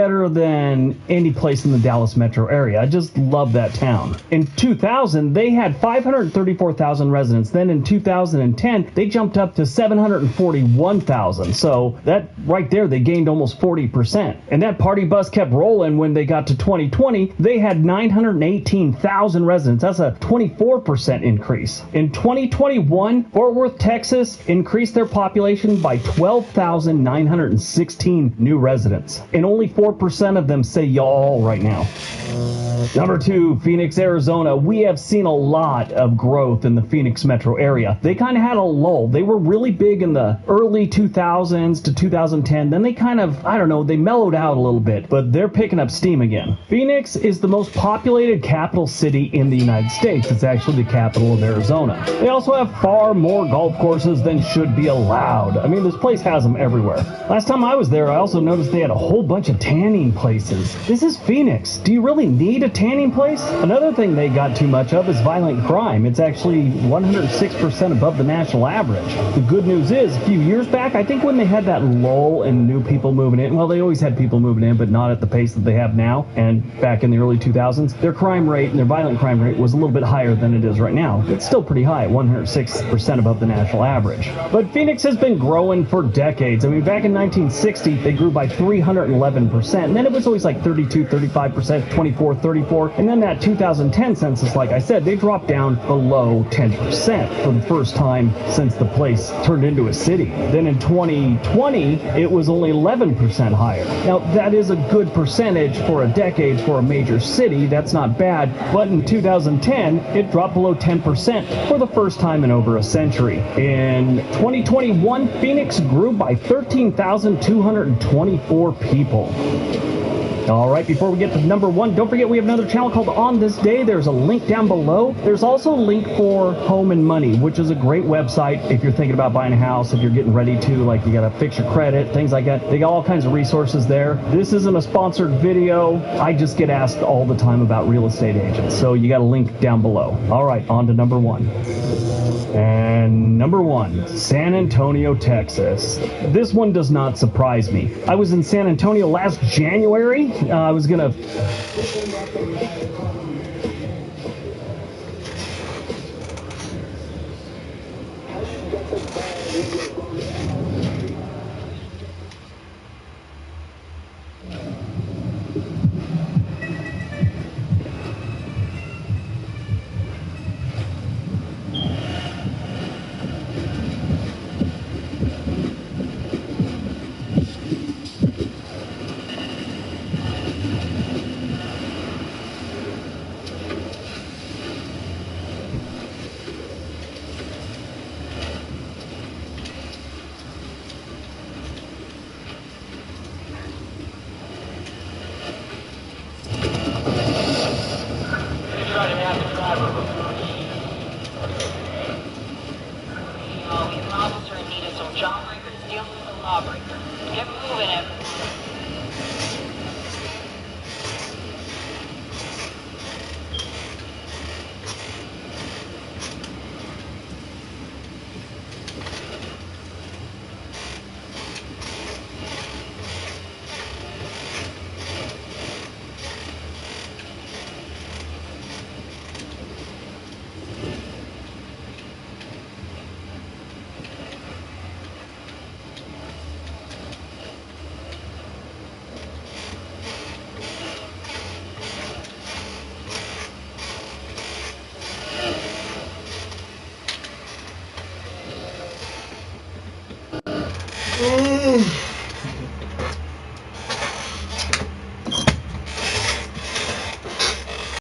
better than any place in the Dallas metro area. I just love that town. In 2000, they had 534,000 residents. Then in 2010, they jumped up to 741,000. So that right there, they gained almost 40%. And that party bus kept rolling when they got to 2020. They had 918,000 residents. That's a 24% increase. In 2021, Fort Worth, Texas increased their population by 12,916 new residents. And only 4% of them say y'all right now. Number 2, Phoenix, Arizona. We have seen a lot of growth in the Phoenix metro area. They kind of had a lull. They were really big in the early 2000s to 2010. Then they kind of, I don't know, they mellowed out a little bit, but they're picking up steam again. Phoenix is the most populated capital city in the United States. It's actually the capital of Arizona. They also have far more golf courses than should be allowed. I mean, this place has them everywhere. Last time I was there, I also noticed they had a whole bunch of tanning places. This is Phoenix. Do you really need a tanning place? Another thing they got too much of is violent crime. It's actually 106% above the national average. The good news is, a few years back, I think when they had that lull in new people moving in, well, they always had people moving in, but not at the pace that they have now, and back in the early 2000s, their crime rate and their violent crime rate was a little bit higher than it is right now. It's still pretty high, 106% above the national average. But Phoenix has been growing for decades. I mean, back in 1960, they grew by 311%, and then it was always like 32, 35%, 24, 34, and then that 2010 census, like I said, they dropped down below 10% for the first time since the place turned into a city. Then in 2020, it was only 11% higher. Now, that is a good percentage for a decade for a major city. That's not bad. But in 2010, it dropped below 10% for the first time in over a century. In 2021, Phoenix grew by 13,224 people. All right, before we get to number 1, don't forget we have another channel called On This Day. There's a link down below. There's also a link for Home and Money, which is a great website if you're thinking about buying a house, if you're getting ready to, like you got to fix your credit, things like that. They got all kinds of resources there. This isn't a sponsored video. I just get asked all the time about real estate agents, so you got a link down below. All right, on to number 1. And number 1, San Antonio, Texas. This one does not surprise me. I was in San Antonio last January. I was gonna